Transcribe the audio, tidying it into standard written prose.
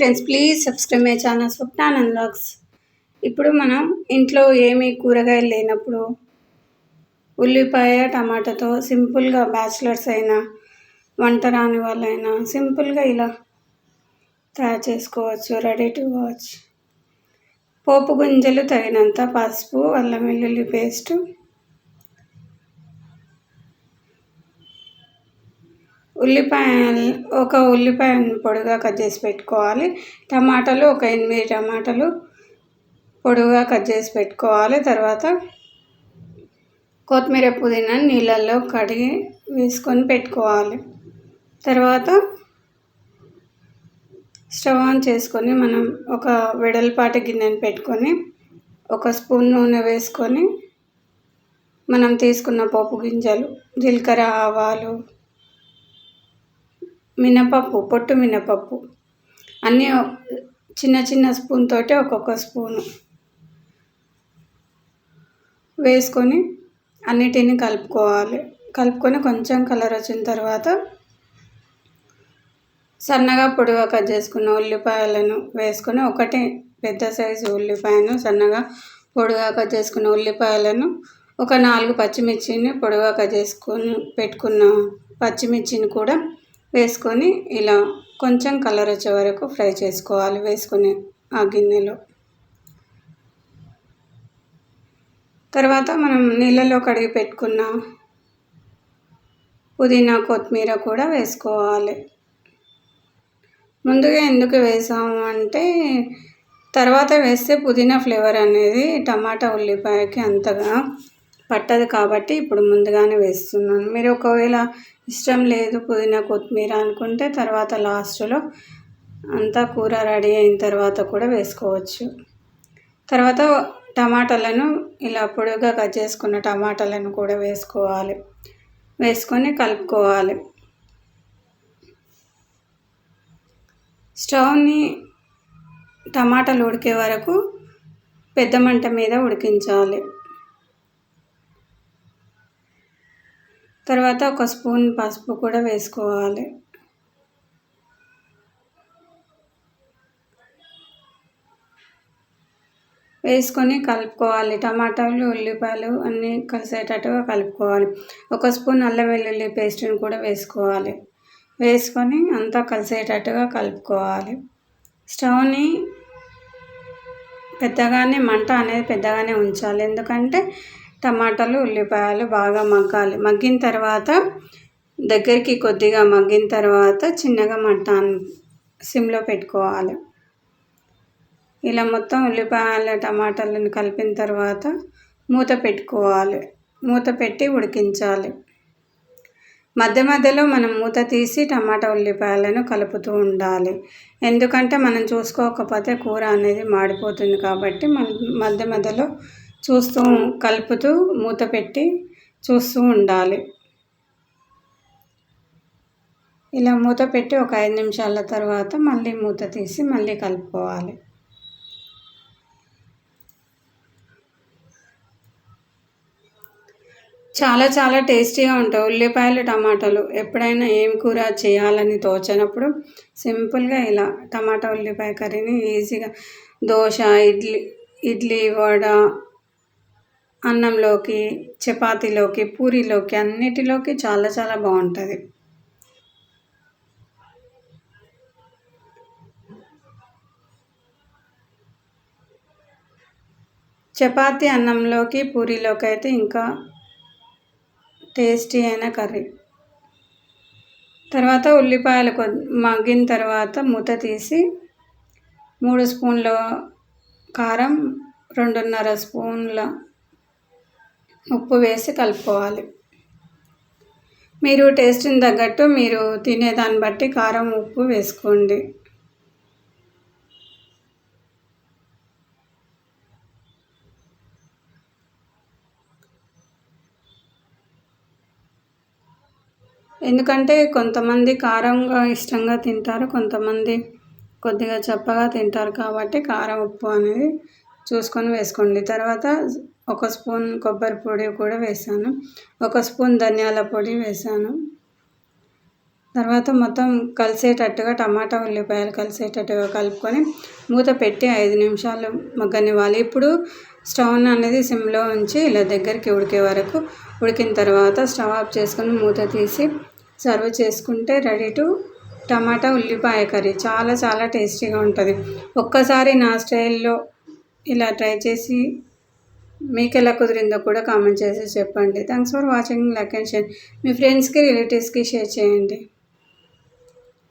Friends, please subscribe my channel Swapnanand vlogs. ఇప్పుడు మనం ఇంట్లో ఏమీ కూరగాయలు లేనప్పుడు ఉల్లిపాయ టమాటాతో సింపుల్గా బ్యాచిలర్స్ అయినా వంట రాని వాళ్ళైనా సింపుల్గా ఇలా తయారు చేసుకోవచ్చు. Ready to watch. పోపు గింజలు తగినంత, పసుపు, అల్లం వెల్లుల్లి పేస్టు, ఒక ఉల్లిపాయను పొడిగా కట్ చేసి పెట్టుకోవాలి. టమాటాలు ఒక 8 టమాటాలు పొడిగా కట్ చేసి పెట్టుకోవాలి. తర్వాత కొత్తిమీర పుదీనా నీళ్ళల్లో కడిగి వేసుకొని పెట్టుకోవాలి. తర్వాత స్టవ్ ఆన్ చేసుకొని మనం ఒక వెడల్పాటి గిన్నెను పెట్టుకొని 1 స్పూన్ నూనె వేసుకొని మనం తీసుకున్న పోపు గింజలు, జీలకర్ర, ఆవాలు, మినపప్పు, పొట్టు మినపప్పు అన్నీ చిన్న చిన్న స్పూన్ తోటి ఒక్కొక్క స్పూను వేసుకొని అన్నిటిని కలుపుకొని కొంచెం కలర్ వచ్చిన తర్వాత సన్నగా పొడిగా కట్ చేసుకున్న ఉల్లిపాయలను వేసుకొని, ఒకటి పెద్ద సైజు ఉల్లిపాయను సన్నగా పొడిగా కట్ చేసుకున్న ఉల్లిపాయలను, ఒక 4 పచ్చిమిర్చిని పొడిగా కట్ చేసుకొని పెట్టుకున్న పచ్చిమిర్చిని కూడా వేసుకొని ఇలా కొంచెం కలర్ వచ్చే వరకు ఫ్రై చేసుకోవాలి. వేసుకొని ఆ గిన్నెలో తర్వాత మనం నీళ్ళలో కడిగి పెట్టుకున్న పుదీనా, కొత్తిమీర కూడా వేసుకోవాలి. ముందుగా ఎందుకు వేసాము అంటే తర్వాత వేస్తే పుదీనా ఫ్లేవర్ అనేది టమాటా ఉల్లిపాయకి అంతగా పట్టదు కాబట్టి ఇప్పుడు ముందుగానే వేస్తున్నాను. మీరు ఒకవేళ ఇష్టం లేదు పుదీనా కొత్తిమీర అనుకుంటే తర్వాత లాస్ట్లో అంతా కూర రెడీ అయిన తర్వాత కూడా వేసుకోవచ్చు. తర్వాత టమాటాలను ఇలా పొడిగా కట్ చేసుకున్న టమాటాలను కూడా వేసుకొని కలుపుకోవాలి. స్టవ్ని టమాటాలు ఉడికే వరకు పెద్ద మంట మీద ఉడికించాలి. తర్వాత 1 స్పూన్ పసుపు కూడా వేసుకోవాలి. వేసుకొని కలుపుకోవాలి. టమాటాలు, ఉల్లిపాయలు అన్నీ కలిసేటట్టుగా కలుపుకోవాలి. 1 స్పూన్ అల్లం వెల్లుల్లి పేస్ట్ని కూడా వేసుకోవాలి. వేసుకొని అంతా కలిసేటట్టుగా కలుపుకోవాలి. స్టవ్ని మంట అనేది పెద్దగానే ఉంచాలి. ఎందుకంటే టమాటాలు, ఉల్లిపాయలు బాగా మగ్గాలి. మగ్గిన తర్వాత దగ్గరికి కొద్దిగా మగ్గిన తర్వాత చిన్నగా మంట సిమ్లో పెట్టుకోవాలి. ఇలా మొత్తం ఉల్లిపాయలు, టమాటాలను కలిపిన తర్వాత మూత పెట్టుకోవాలి. మూత పెట్టి ఉడికించాలి. మధ్య మధ్యలో మనం మూత తీసి టమాటా ఉల్లిపాయలను కలుపుతూ ఉండాలి. ఎందుకంటే మనం చూసుకోకపోతే కూర అనేది మాడిపోతుంది కాబట్టి మధ్య మధ్యలో కలుపుతూ మూత పెట్టి చూస్తూ ఉండాలి. ఇలా మూత పెట్టి ఒక 5 నిమిషాల తర్వాత మళ్ళీ మూత తీసి మళ్ళీ కలుపుకోవాలి. చాలా చాలా టేస్టీగా ఉంటాయి ఉల్లిపాయలు, టమాటాలు. ఎప్పుడైనా ఏం కూర చేయాలని తోచనప్పుడు సింపుల్గా ఇలా టమాటా ఉల్లిపాయ కర్రీని ఈజీగా దోశ, ఇడ్లీ, వడ, అన్నంలోకి, చపాతీలోకి, పూరీలోకి అన్నిటిలోకి చాలా చాలా బాగుంటుంది. చపాతీ, అన్నంలోకి, పూరీలోకి అయితే ఇంకా టేస్టీ అయిన కర్రీ. తర్వాత ఉల్లిపాయలు మగ్గిన తర్వాత మూత తీసి 3 స్పూన్ల కారం, 2.5 స్పూన్ల ఉప్పు వేసి కలుపుకోవాలి. మీరు టేస్ట్ని తగ్గట్టు మీరు తినేదాన్ని బట్టి కారం, ఉప్పు వేసుకోండి. ఎందుకంటే కొంతమంది కారంగా ఇష్టంగా తింటారు, కొంతమంది కొద్దిగా చప్పగా తింటారు కాబట్టి కారం, ఉప్పు అనేది చూసుకొని వేసుకోండి. తర్వాత 1 స్పూన్ కొబ్బరి పొడి కూడా వేసాను. 1 స్పూన్ ధనియాల పొడి వేసాను. తర్వాత మొత్తం కలిసేటట్టుగా టమాటా ఉల్లిపాయలు కలిసేటట్టుగా కలుపుకొని మూత పెట్టి 5 నిమిషాలు మగ్గనివ్వాలి. ఇప్పుడు స్టవ్ అనేది సిమ్లో ఉంచి ఇలా దగ్గరికి ఉడికే వరకు ఉడికిన తర్వాత స్టవ్ ఆఫ్ చేసుకొని మూత తీసి సర్వ్ చేసుకుంటే రెడీ టు టమాటా ఉల్లిపాయ కర్రీ. చాలా చాలా టేస్టీగా ఉంటుంది. ఒక్కసారి నా స్టైల్లో ఇలా ట్రై చేసి మీకు ఎలా కుదిరిందో కూడా కామెంట్ చేసి చెప్పండి. Thanks for watching. Like and share. మీ ఫ్రెండ్స్కి రిలేటివ్స్కి షేర్ చేయండి.